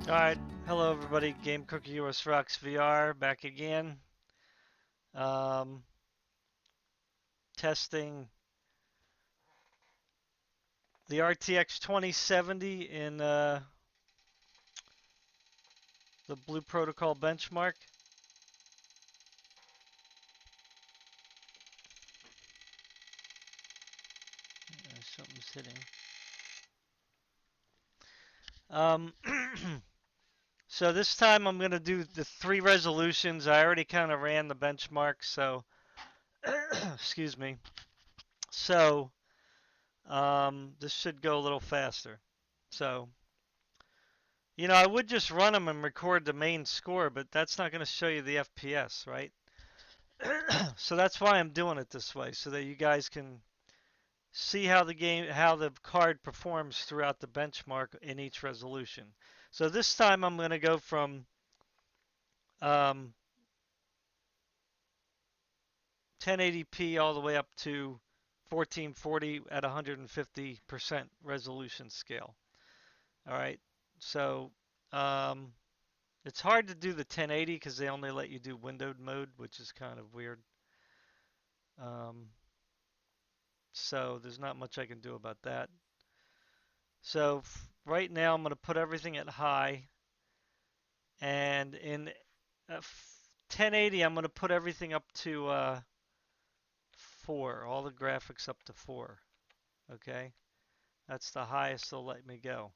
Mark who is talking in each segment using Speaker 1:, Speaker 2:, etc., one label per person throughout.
Speaker 1: Alright, hello everybody, Game Cookie US Rocks VR back again. Um, Testing the RTX 2070 in the Blue Protocol benchmark. Something's hitting. So this time I'm going to do the 3 resolutions. I already kind of ran the benchmark, so excuse me. So this should go a little faster. So I would just run them and record the main score, but that's not going to show you the FPS, right? So that's why I'm doing it this way, so that you guys can see how the card performs throughout the benchmark in each resolution. So this time I'm going to go from 1080p all the way up to 1440 at 150% resolution scale. All right, so um, it's hard to do the 1080 because they only let you do windowed mode, which is kind of weird. Um, so there's not much I can do about that. So right now I'm going to put everything at high, and in 1080 I'm going to put everything up to 4, all the graphics up to 4. Okay, that's the highest they'll let me go.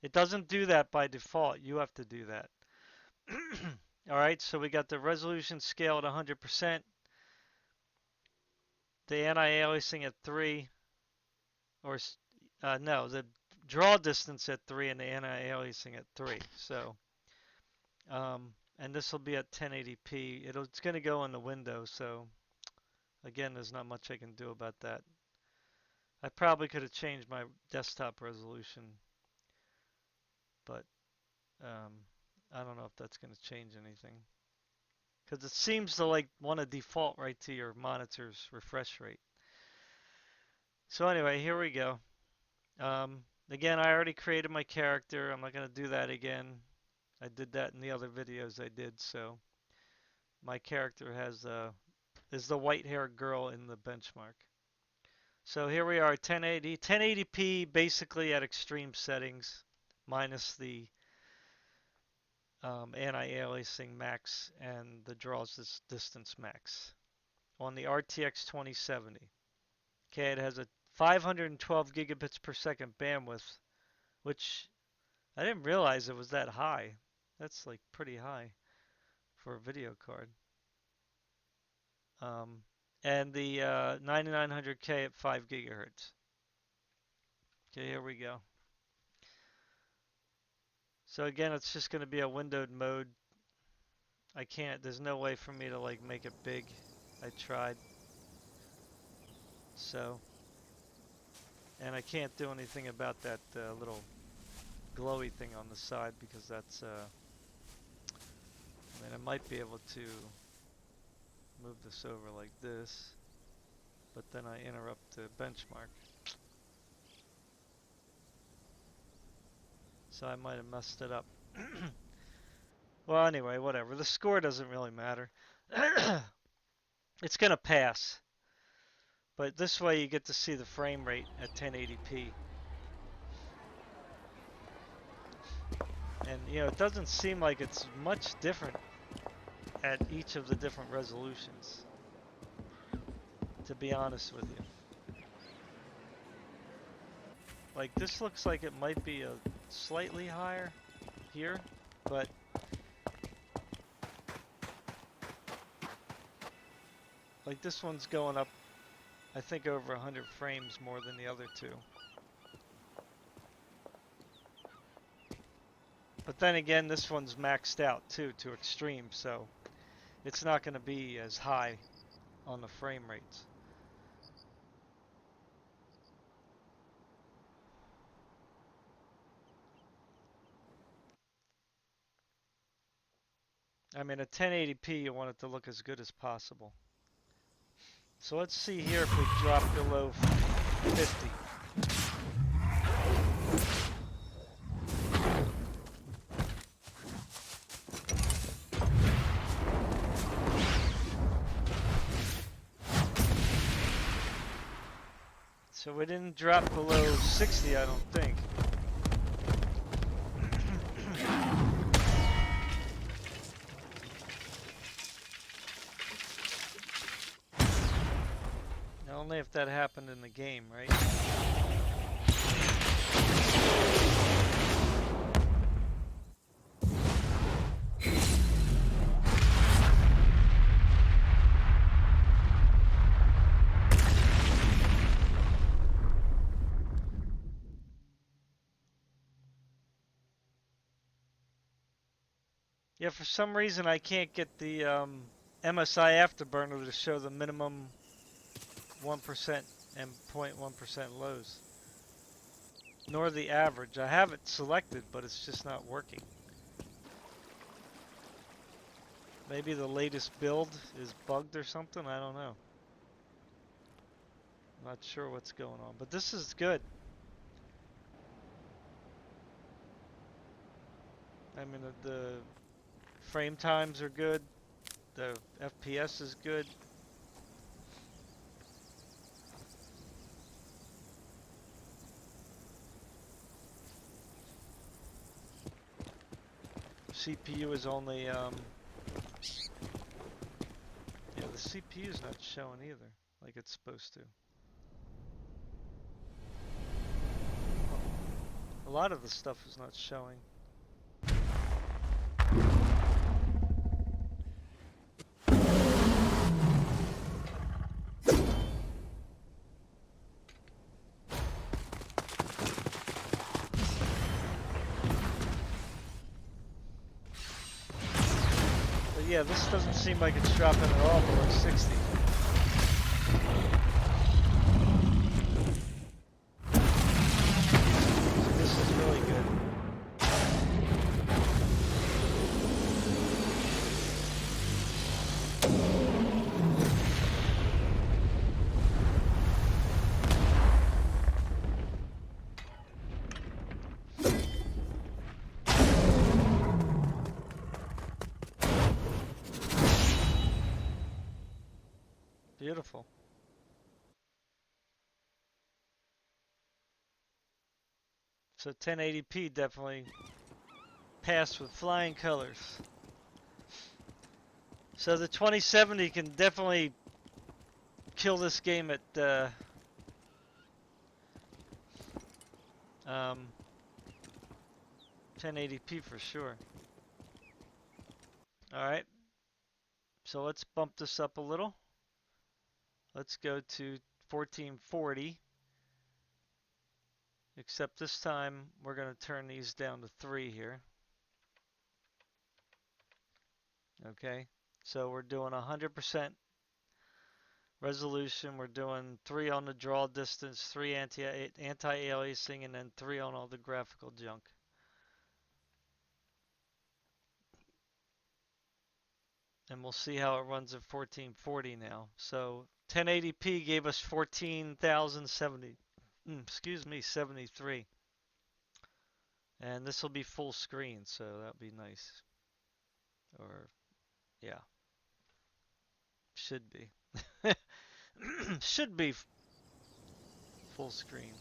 Speaker 1: It doesn't do that by default. You have to do that. All right, so we got the resolution scale at 100%, the anti-aliasing at 3, or no, the draw distance at 3 and the anti-aliasing at 3. So, and this will be at 1080p. It's going to go in the window, so again, there's not much I can do about that. I probably could have changed my desktop resolution, but I don't know if that's going to change anything. Because it seems to want to default right to your monitor's refresh rate. So anyway, here we go. Again, I already created my character. I'm not going to do that again. I did that in the other videos I did, so my character is the white-haired girl in the benchmark. So here we are, 1080, 1080p basically at extreme settings, minus the anti-aliasing max and the draws distance max on the RTX 2070. Okay, it has a 512 gigabits per second bandwidth, which I didn't realize it was that high. That's like pretty high for a video card. Um, and the 9900k at 5 gigahertz. Okay, here we go. So again, it's just going to be a windowed mode. There's no way for me to make it big. I tried. So, and I can't do anything about that little glowy thing on the side because that's, I mean, I might be able to move this over like this, but then I interrupt the benchmark. So I might have messed it up. Well, anyway, whatever. The score doesn't really matter. It's going to pass. But this way you get to see the frame rate at 1080p. And, it doesn't seem like it's much different at each of the different resolutions, to be honest with you. Like, this looks like it might be a slightly higher here, but like this one's going up, I think, over 100 frames more than the other two. But then again, this one's maxed out too to extreme, so it's not going to be as high on the frame rates. I mean, at 1080p, you want it to look as good as possible. So let's see here if we drop below 50. So we didn't drop below 60, I don't think. Only if that happened in the game, right? Yeah, for some reason I can't get the MSI Afterburner to show the minimum 1% and 0.1% lows, nor the average. I have it selected, but it's just not working. Maybe the latest build is bugged or something, I don't know. I'm not sure what's going on, but this is good. I mean, the frame times are good, the FPS is good. CPU is only, yeah, the CPU is not showing either, like it's supposed to. A lot of the stuff is not showing. But yeah, this doesn't seem like it's dropping at all below 60. So this is really good. Beautiful. So 1080p definitely passed with flying colors. So the 2070 can definitely kill this game at 1080p for sure. Alright, so let's bump this up a little. Let's go to 1440. Except this time we're going to turn these down to 3 here. Okay, so we're doing 100% resolution. We're doing 3 on the draw distance, 3 anti-aliasing, and then 3 on all the graphical junk. And we'll see how it runs at 1440 now. So 1080p gave us 14,070, excuse me, 73. And this will be full screen, so that'll be nice. Or, yeah, should be. Should be full screen.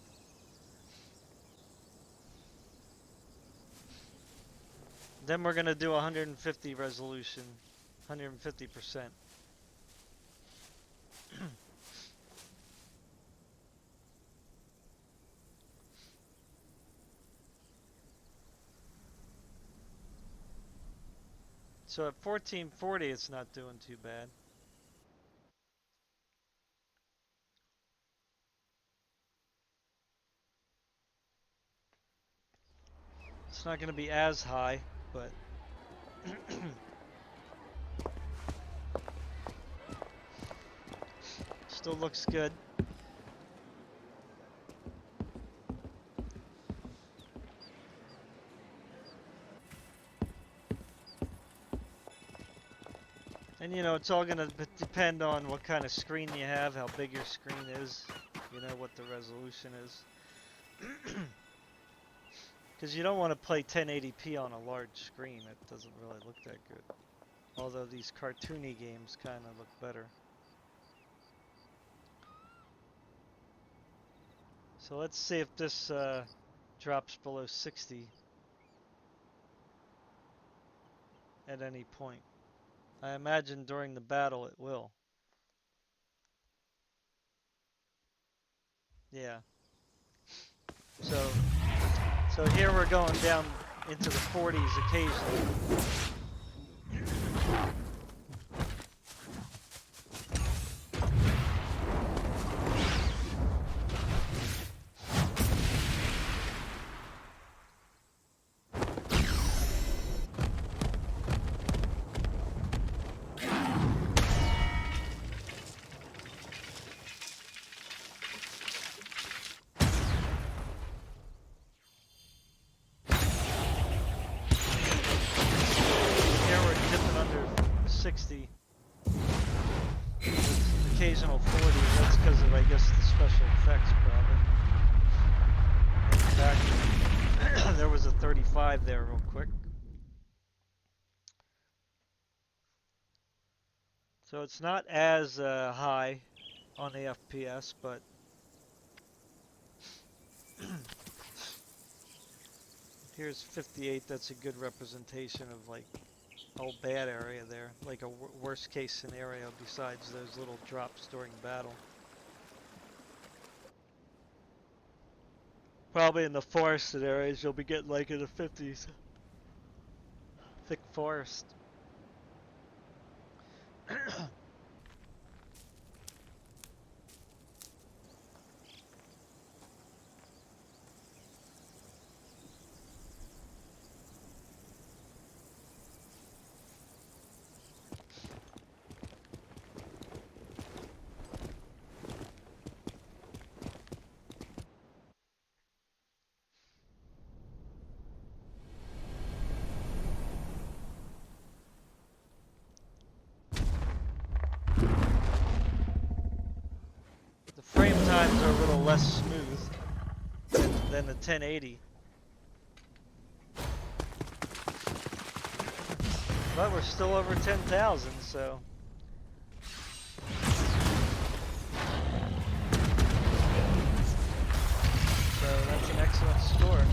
Speaker 1: Then we're going to do 150 resolution, 150%. So at 1440, it's not doing too bad. It's not going to be as high, but still looks good. And you know, it's all going to depend on what kind of screen you have, how big your screen is, you know, what the resolution is. Because you don't want to play 1080p on a large screen. It doesn't really look that good. Although these cartoony games kind of look better. So let's see if this drops below 60 at any point. I imagine during the battle it will. Yeah. So here we're going down into the 40s occasionally. Here we're dipping under 60. Occasional 40. That's because of, I guess, the special effects probably. In fact, there was a 35 there real quick. So it's not as high on the FPS, but here's 58. That's a good representation of like whole bad area there, like a worst case scenario besides those little drops during battle. Probably in the forested areas you'll be getting like in the 50s. Thick forest. The frame times are a little less smooth than the 1080. But we're still over 10,000, so. So that's an excellent score.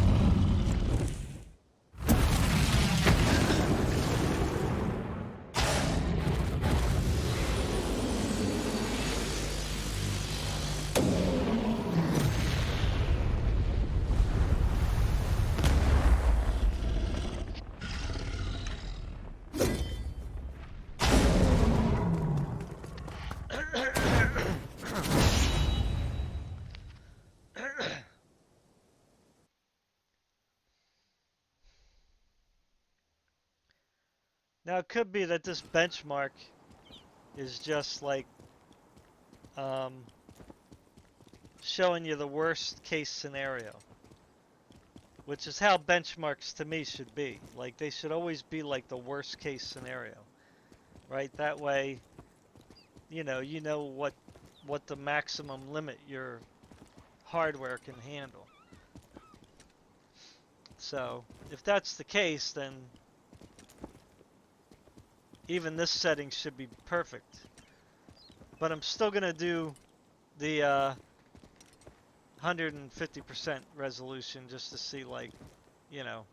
Speaker 1: Now it could be that this benchmark is just like showing you the worst case scenario, which is how benchmarks to me should be. Like they should always be like the worst case scenario, right? That way, you know what the maximum limit your hardware can handle. So if that's the case, then even this setting should be perfect. But I'm still gonna do the 150% resolution just to see, like, you know,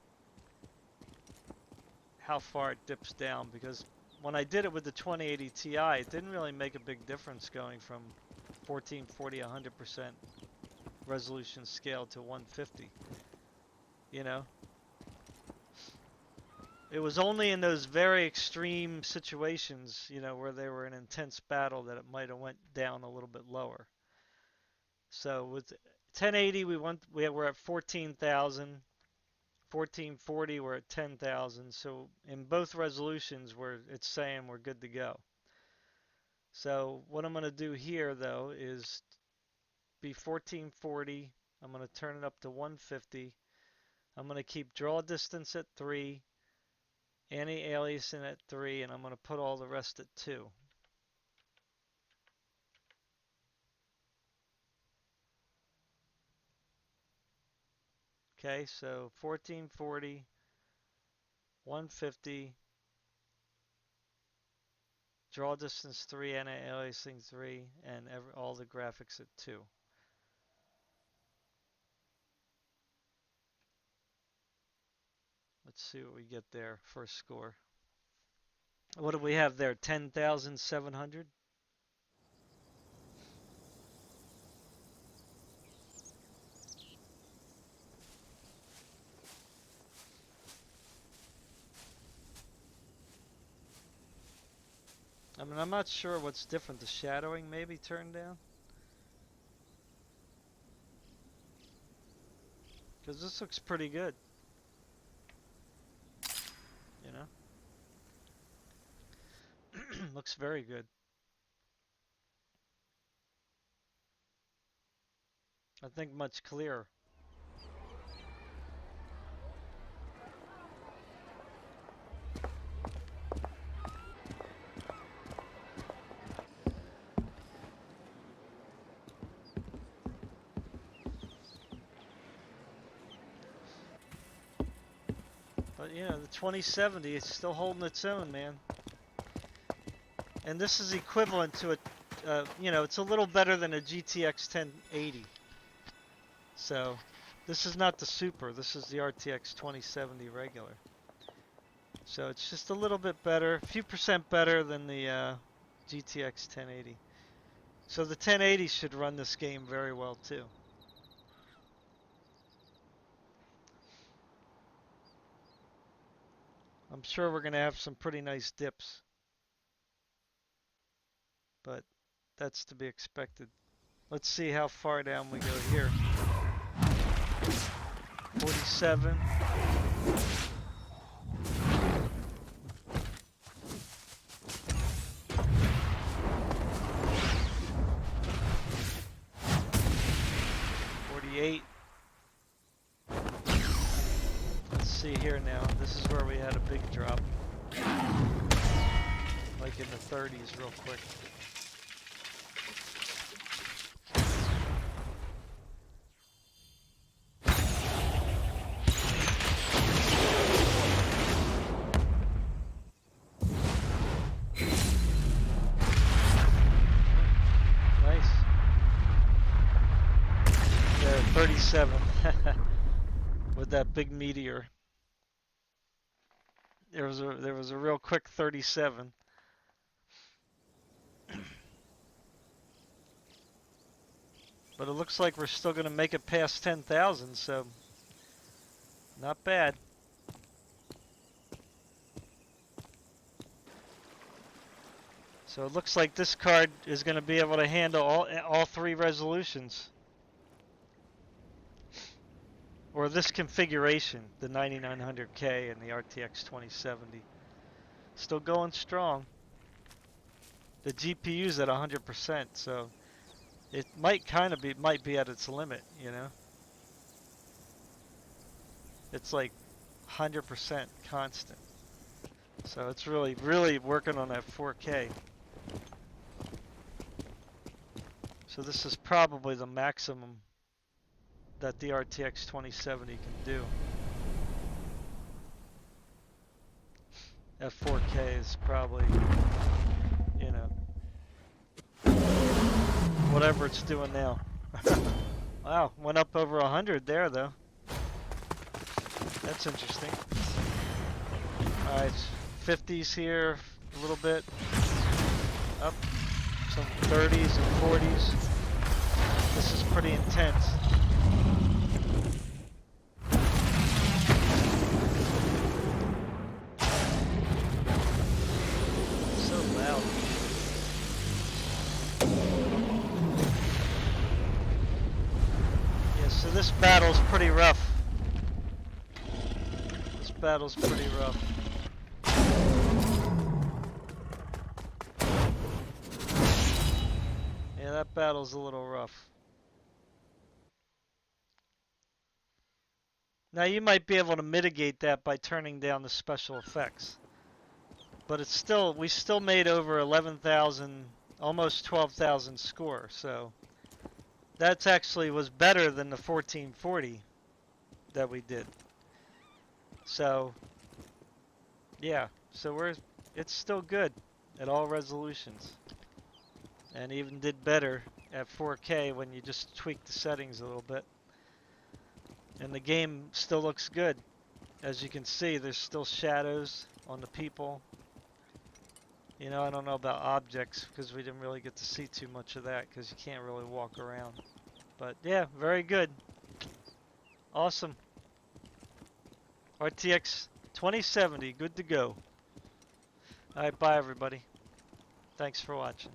Speaker 1: how far it dips down, because when I did it with the 2080 Ti, it didn't really make a big difference going from 1440 100% resolution scale to 150. You know, it was only in those very extreme situations, you know, where they were in intense battle that it might have went down a little bit lower. So with 1080 we're at 14,000. 1440 we're at 10,000. So in both resolutions it's saying we're good to go. So what I'm going to do here though is be 1440. I'm going to turn it up to 150. I'm going to keep draw distance at 3, anti-aliasing at 3, and I'm going to put all the rest at 2. Okay, so 1440, 150, draw distance 3, anti-aliasing 3, and all the graphics at 2. Let's see what we get there. First score. What do we have there? 10,700? I mean, I'm not sure what's different. The shadowing maybe turned down? Because this looks pretty good. You know? Looks very good. I think much clearer. But you know, the 2070 is still holding its own, man. And this is equivalent to a, you know, it's a little better than a GTX 1080. So, this is not the Super. This is the RTX 2070 regular. So it's just a little bit better, a few percent better than the GTX 1080. So the 1080 should run this game very well too. I'm sure we're going to have some pretty nice dips, but that's to be expected. Let's see how far down we go here. 47. Let's see here now. This is where we had a big drop. Like in the 30s real quick. Nice. There, 37. With that big meteor. There was a real quick 37. But it looks like we're still going to make it past 10,000, so not bad. So it looks like this card is going to be able to handle all three resolutions. Or this configuration, the 9900K and the RTX 2070. Still going strong. The GPU's at 100%, so it might be at its limit, you know. It's like 100% constant. So it's really working on that 4K. So this is probably the maximum that the RTX 2070 can do. At 4K is probably, you know, whatever it's doing now. Wow, went up over 100 there though. That's interesting. Alright, 50s here a little bit. Up some 30s and 40s. This is pretty intense. So loud. Yeah, so this battle's pretty rough. This battle's pretty rough. Yeah, that battle's a little rough. Now you might be able to mitigate that by turning down the special effects. But it's still, we still made over 11,000, almost 12,000 score, so that's actually was better than the 1440 that we did. So, yeah, so it's still good at all resolutions. And even did better at 4K when you just tweak the settings a little bit. And the game still looks good As you can see, there's still shadows on the people. You know, I don't know about objects because we didn't really get to see too much of that because you can't really walk around. But yeah, very good. Awesome. RTX 2070, good to go. Alright, bye everybody. Thanks for watching.